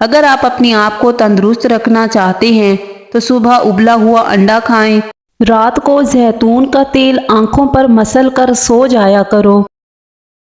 اگر آپ اپنے آپ کو تندرست رکھنا چاہتے ہیں تو صبح ابلا ہوا انڈا کھائیں، رات کو زیتون کا تیل آنکھوں پر مسل کر سو جایا کرو۔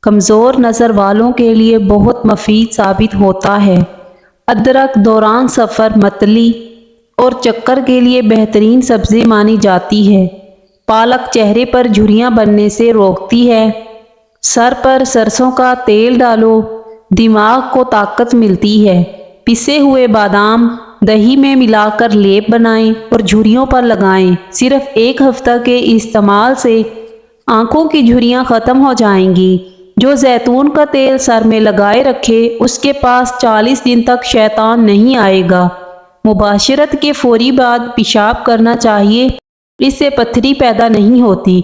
کمزور نظر والوں کے لیے بہت مفید ثابت ہوتا ہے۔ ادرک دوران سفر، متلی اور چکر کے لیے بہترین سبزی مانی جاتی ہے۔ پالک چہرے پر جھریاں بننے سے روکتی ہے۔ سر پر سرسوں کا تیل ڈالو، دماغ کو طاقت ملتی ہے۔ پسے ہوئے بادام دہی میں ملا کر لیپ بنائیں اور جھریوں پر لگائیں۔ صرف 1 ہفتہ کے استعمال سے آنکھوں کی جھریاں ختم ہو جائیں گی۔ جو زیتون کا تیل سر میں لگائے رکھے اس کے پاس 40 دن تک شیطان نہیں آئے گا۔ مباشرت کے فوری بعد پیشاب کرنا چاہیے، اس سے پتھری پیدا نہیں ہوتی۔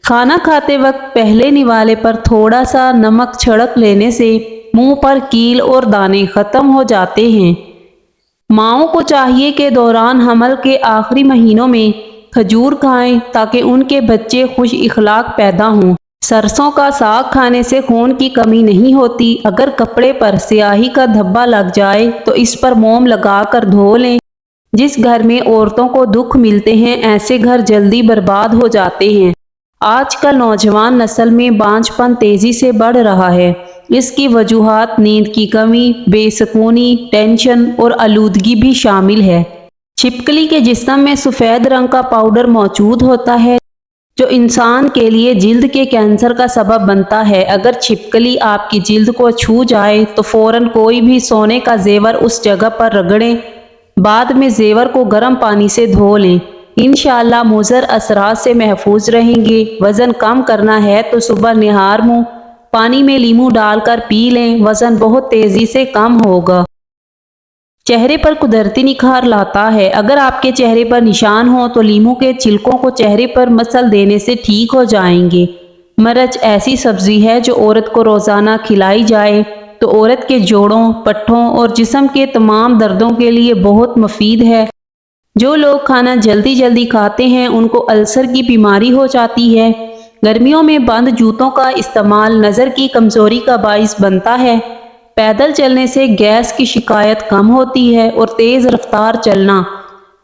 کھانا کھاتے وقت پہلے نوالے پر تھوڑا سا نمک چھڑک لینے سے منہ پر کیل اور دانے ختم ہو جاتے ہیں۔ ماؤں کو چاہیے کہ دوران حمل کے آخری مہینوں میں کھجور کھائیں تاکہ ان کے بچے خوش اخلاق پیدا ہوں۔ سرسوں کا ساگ کھانے سے خون کی کمی نہیں ہوتی۔ اگر کپڑے پر سیاہی کا دھبا لگ جائے تو اس پر موم لگا کر دھو لیں۔ جس گھر میں عورتوں کو دکھ ملتے ہیں ایسے گھر جلدی برباد ہو جاتے ہیں۔ آج کل نوجوان نسل میں بانجھ پن تیزی سے بڑھ رہا ہے۔ اس کی وجوہات نیند کی کمی، بے سکونی، ٹینشن اور آلودگی بھی شامل ہے۔ چھپکلی کے جسم میں سفید رنگ کا پاؤڈر موجود ہوتا ہے جو انسان کے لیے جلد کے کینسر کا سبب بنتا ہے۔ اگر چھپکلی آپ کی جلد کو چھو جائے تو فوراً کوئی بھی سونے کا زیور اس جگہ پر رگڑیں۔ بعد میں زیور کو گرم پانی سے دھو لیں۔ انشاءاللہ مضر اثرات سے محفوظ رہیں گے۔ وزن کم کرنا ہے تو صبح نہار منہ پانی میں لیموں ڈال کر پی لیں، وزن بہت تیزی سے کم ہوگا۔ چہرے پر قدرتی نکھار لاتا ہے۔ اگر آپ کے چہرے پر نشان ہوں تو لیموں کے چھلکوں کو چہرے پر مسل دینے سے ٹھیک ہو جائیں گے۔ مرچ ایسی سبزی ہے جو عورت کو روزانہ کھلائی جائے تو عورت کے جوڑوں، پٹھوں اور جسم کے تمام دردوں کے لیے بہت مفید ہے۔ جو لوگ کھانا جلدی جلدی کھاتے ہیں ان کو السر کی بیماری ہو جاتی ہے۔ گرمیوں میں بند جوتوں کا استعمال نظر کی کمزوری کا باعث بنتا ہے۔ پیدل چلنے سے گیس کی شکایت کم ہوتی ہے اور تیز رفتار چلنا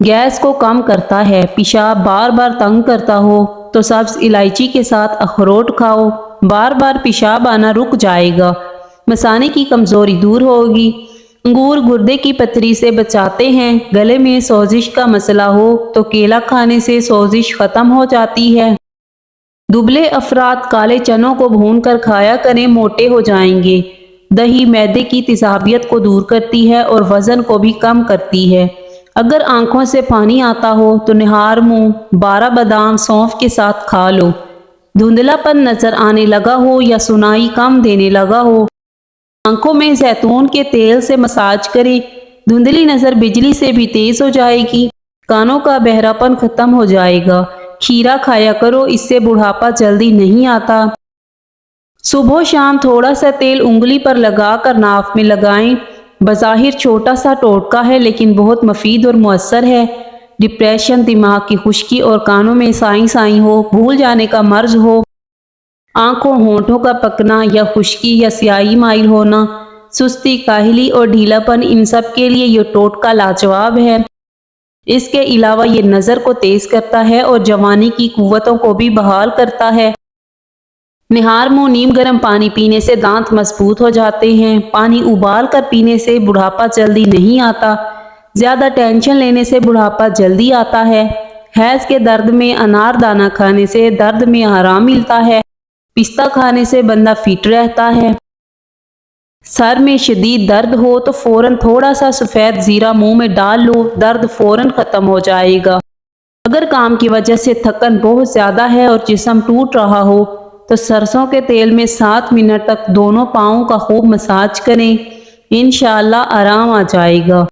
گیس کو کم کرتا ہے۔ پیشاب بار بار تنگ کرتا ہو تو سبز الائچی کے ساتھ اخروٹ کھاؤ، بار بار پیشاب آنا رک جائے گا، مثانے کی کمزوری دور ہوگی۔ انگور گردے کی پتھری سے بچاتے ہیں۔ گلے میں سوزش کا مسئلہ ہو تو کیلا کھانے سے سوزش ختم ہو جاتی ہے۔ دبلے افراد کالے چنوں کو بھون کر کھایا کریں، موٹے ہو جائیں گے۔ دہی معدے کی تیزابیت کو دور کرتی ہے اور وزن کو بھی کم کرتی ہے۔ اگر آنکھوں سے پانی آتا ہو تو نہار منہ 12 بادام سونف کے ساتھ کھا لو۔ دھندلا پن نظر آنے لگا ہو یا سنائی کم دینے لگا ہو، آنکھوں میں زیتون کے تیل سے مساج کریں، دھندلی نظر بجلی سے بھی تیز ہو جائے گی۔ کانوں کا بہرا پن ختم ہو جائے گا۔ کھیرا کھایا کرو، اس سے بڑھاپا جلدی نہیں آتا۔ صبح و شام تھوڑا سا تیل انگلی پر لگا کر ناف میں لگائیں۔ بظاہر چھوٹا سا ٹوٹکا ہے لیکن بہت مفید اور مؤثر ہے۔ ڈپریشن، دماغ کی خشکی اور کانوں میں سائیں سائیں ہو، بھول جانے کا مرض ہو، آنکھوں ہونٹوں کا پکنا یا خشکی یا سیاہی مائل ہونا، سستی، کاہلی اور ڈھیلا پن، ان سب کے لیے یہ ٹوٹکا لاجواب ہے۔ اس کے علاوہ یہ نظر کو تیز کرتا ہے اور جوانی کی قوتوں کو بھی بحال کرتا ہے۔ نہار منہ نیم گرم پانی پینے سے دانت مضبوط ہو جاتے ہیں۔ پانی ابال کر پینے سے بڑھاپا جلدی نہیں آتا۔ زیادہ ٹینشن لینے سے بڑھاپا جلدی آتا ہے۔ حیض کے درد میں انار دانہ کھانے سے درد میں آرام ملتا ہے۔ پستہ کھانے سے بندہ فٹ رہتا ہے۔ سر میں شدید درد ہو تو فوراً تھوڑا سا سفید زیرہ منہ میں ڈال لو، درد فوراً ختم ہو جائے گا۔ اگر کام کی وجہ سے تھکن بہت زیادہ ہے اور جسم ٹوٹ رہا ہو تو سرسوں کے تیل میں 7 منٹ تک دونوں پاؤں کا خوب مساج کریں، انشاءاللہ آرام آ جائے گا۔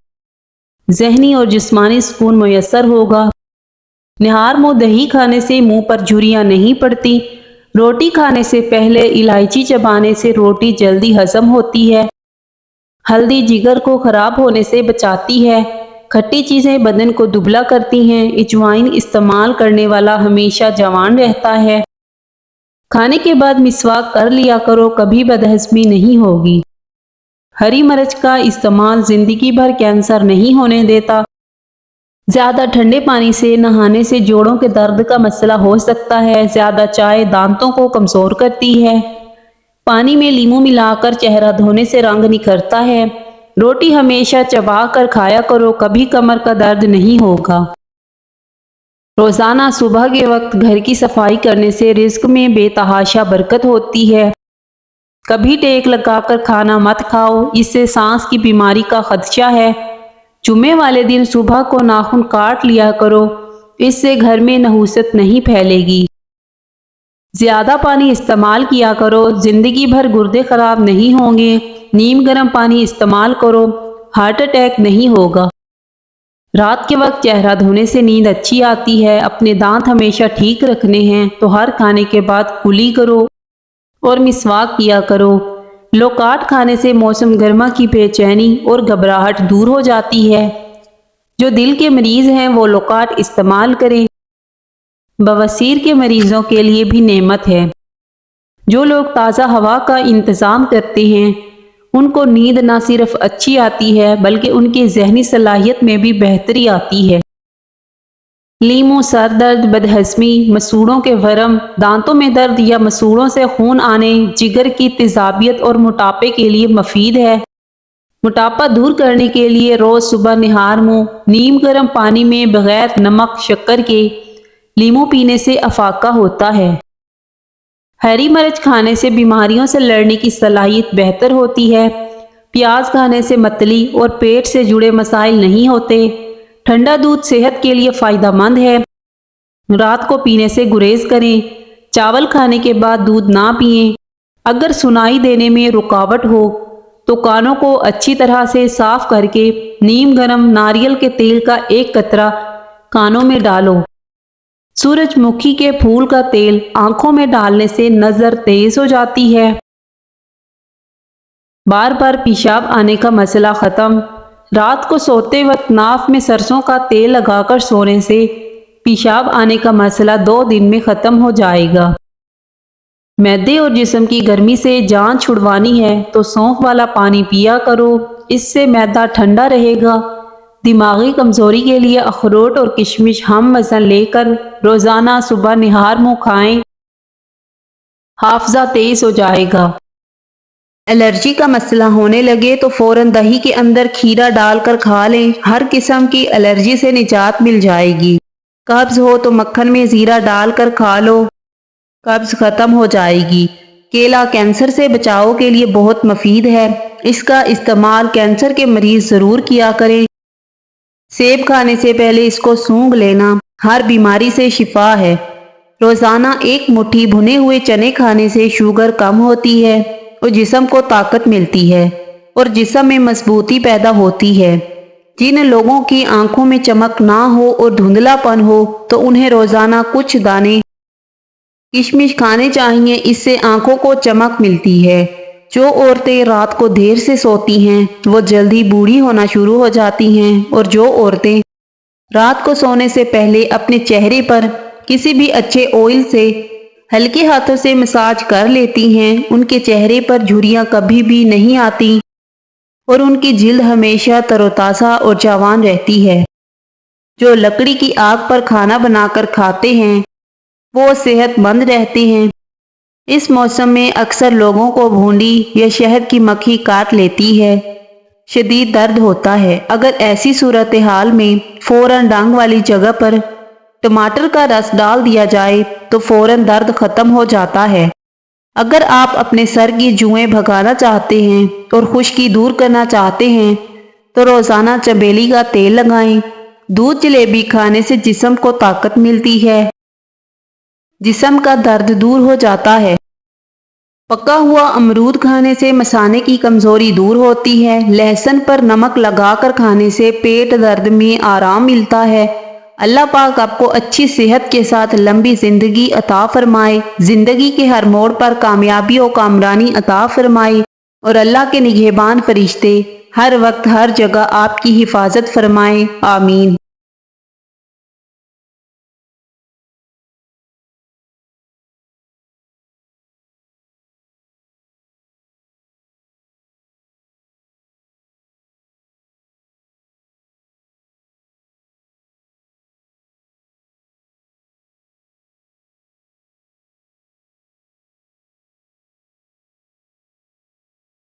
ذہنی اور جسمانی سکون میسر ہوگا۔ نہار منہ دہی کھانے سے منہ پر جھریاں نہیں پڑتی۔ روٹی کھانے سے پہلے الائچی چبانے سے روٹی جلدی ہضم ہوتی ہے۔ ہلدی جگر کو خراب ہونے سے بچاتی ہے۔ کھٹی چیزیں بدن کو دبلا کرتی ہیں۔ اجوائن استعمال کرنے والا ہمیشہ جوان رہتا ہے۔ کھانے کے بعد مسواک کر لیا کرو، کبھی بدہضمی نہیں ہوگی۔ ہری مرچ کا استعمال زندگی بھر کینسر نہیں ہونے دیتا۔ زیادہ ٹھنڈے پانی سے نہانے سے جوڑوں کے درد کا مسئلہ ہو سکتا ہے۔ زیادہ چائے دانتوں کو کمزور کرتی ہے۔ پانی میں لیموں ملا کر چہرہ دھونے سے رنگ نکھرتا ہے۔ روٹی ہمیشہ چبا کر کھایا کرو، کبھی کمر کا درد نہیں ہوگا۔ روزانہ صبح کے وقت گھر کی صفائی کرنے سے رزق میں بے تحاشا برکت ہوتی ہے۔ کبھی ٹیک لگا کر کھانا مت کھاؤ، اس سے سانس کی بیماری کا خدشہ ہے۔ جمعے والے دن صبح کو ناخن کاٹ لیا کرو، اس سے گھر میں نحوست نہیں پھیلے گی۔ زیادہ پانی استعمال کیا کرو، زندگی بھر گردے خراب نہیں ہوں گے۔ نیم گرم پانی استعمال کرو، ہارٹ اٹیک نہیں ہوگا۔ رات کے وقت چہرہ دھونے سے نیند اچھی آتی ہے۔ اپنے دانت ہمیشہ ٹھیک رکھنے ہیں تو ہر کھانے کے بعد کلی کرو اور مسواک کیا کرو۔ لوکاٹ کھانے سے موسم گرما کی بے چینی اور گھبراہٹ دور ہو جاتی ہے۔ جو دل کے مریض ہیں وہ لوکاٹ استعمال کریں۔ بواسیر کے مریضوں کے لیے بھی نعمت ہے۔ جو لوگ تازہ ہوا کا انتظام کرتے ہیں ان کو نیند نہ صرف اچھی آتی ہے بلکہ ان کی ذہنی صلاحیت میں بھی بہتری آتی ہے۔ لیموں سر درد، بدہضمی، مسوڑوں کے ورم، دانتوں میں درد یا مسوڑوں سے خون آنے، جگر کی تیزابیت اور موٹاپے کے لیے مفید ہے۔ موٹاپا دور کرنے کے لیے روز صبح نہار منہ نیم گرم پانی میں بغیر نمک شکر کے لیموں پینے سے افاقہ ہوتا ہے۔ ہری مرچ کھانے سے بیماریوں سے لڑنے کی صلاحیت بہتر ہوتی ہے۔ پیاز کھانے سے متلی اور پیٹ سے جڑے مسائل نہیں ہوتے۔ ٹھنڈا دودھ صحت کے لیے فائدہ مند ہے۔ رات کو پینے سے گریز کریں۔ چاول کھانے کے بعد دودھ نہ پئیں۔ اگر سنائی دینے میں رکاوٹ ہو تو کانوں کو اچھی طرح سے صاف کر کے نیم گرم ناریل کے تیل کا ایک قطرہ کانوں میں ڈالو۔ سورج مکھی کے پھول کا تیل آنکھوں میں ڈالنے سے نظر تیز ہو جاتی ہے۔ بار بار پیشاب آنے کا مسئلہ ختم۔ رات کو سوتے وقت ناف میں سرسوں کا تیل لگا کر سونے سے پیشاب آنے کا مسئلہ 2 دن میں ختم ہو جائے گا۔ معدے اور جسم کی گرمی سے جان چھڑوانی ہے تو سونف والا پانی پیا کرو، اس سے معدہ ٹھنڈا رہے گا۔ دماغی کمزوری کے لیے اخروٹ اور کشمش ہم وزن لے کر روزانہ صبح نہار منہ کھائیں، حافظہ تیز ہو جائے گا۔ الرجی کا مسئلہ ہونے لگے تو فوراً دہی کے اندر کھیرا ڈال کر کھا لیں، ہر قسم کی الرجی سے نجات مل جائے گی۔ قبض ہو تو مکھن میں زیرہ ڈال کر کھا لو، قبض ختم ہو جائے گی۔ کیلا کینسر سے بچاؤ کے لیے بہت مفید ہے، اس کا استعمال کینسر کے مریض ضرور کیا کریں۔ سیب کھانے سے پہلے اس کو سونگھ لینا، ہر بیماری سے شفا ہے۔ روزانہ 1 مٹھی بھنے ہوئے چنے کھانے سے شوگر کم ہوتی ہے اور جسم کو طاقت ملتی ہے اور جسم میں مضبوطی پیدا ہوتی ہے۔ جن لوگوں کی آنکھوں میں چمک نہ ہو اور دھندلا پن ہو تو انہیں روزانہ کچھ دانے کشمش کھانے چاہیے، اس سے آنکھوں کو چمک ملتی ہے۔ جو عورتیں رات کو دیر سے سوتی ہیں وہ جلدی بوڑھی ہونا شروع ہو جاتی ہیں، اور جو عورتیں رات کو سونے سے پہلے اپنے چہرے پر کسی بھی اچھے آئل سے ہلکے ہاتھوں سے مساج کر لیتی ہیں ان کے چہرے پر جھریاں کبھی بھی نہیں آتی اور ان کی جلد ہمیشہ تر و تازہ اور جوان رہتی ہے۔ جو لکڑی کی آگ پر کھانا بنا کر کھاتے ہیں وہ صحت مند رہتے ہیں۔ اس موسم میں اکثر لوگوں کو بھونڈی یا شہد کی مکھی کاٹ لیتی ہے، شدید درد ہوتا ہے۔ اگر ایسی صورتحال میں فوراً ڈانگ والی جگہ پر ٹماٹر کا رس ڈال دیا جائے تو فوراً درد ختم ہو جاتا ہے۔ اگر آپ اپنے سر کی جوئیں بھگانا چاہتے ہیں اور خشکی دور کرنا چاہتے ہیں تو روزانہ چنبیلی کا تیل لگائیں۔ دودھ جلیبی کھانے سے جسم کو طاقت ملتی ہے، جسم کا درد دور ہو جاتا ہے۔ پکا ہوا امرود کھانے سے مثانے کی کمزوری دور ہوتی ہے۔ لہسن پر نمک لگا کر کھانے سے پیٹ درد میں آرام ملتا ہے۔ اللہ پاک آپ کو اچھی صحت کے ساتھ لمبی زندگی عطا فرمائے، زندگی کے ہر موڑ پر کامیابی و کامرانی عطا فرمائے، اور اللہ کے نگہبان فرشتے ہر وقت ہر جگہ آپ کی حفاظت فرمائیں، آمین۔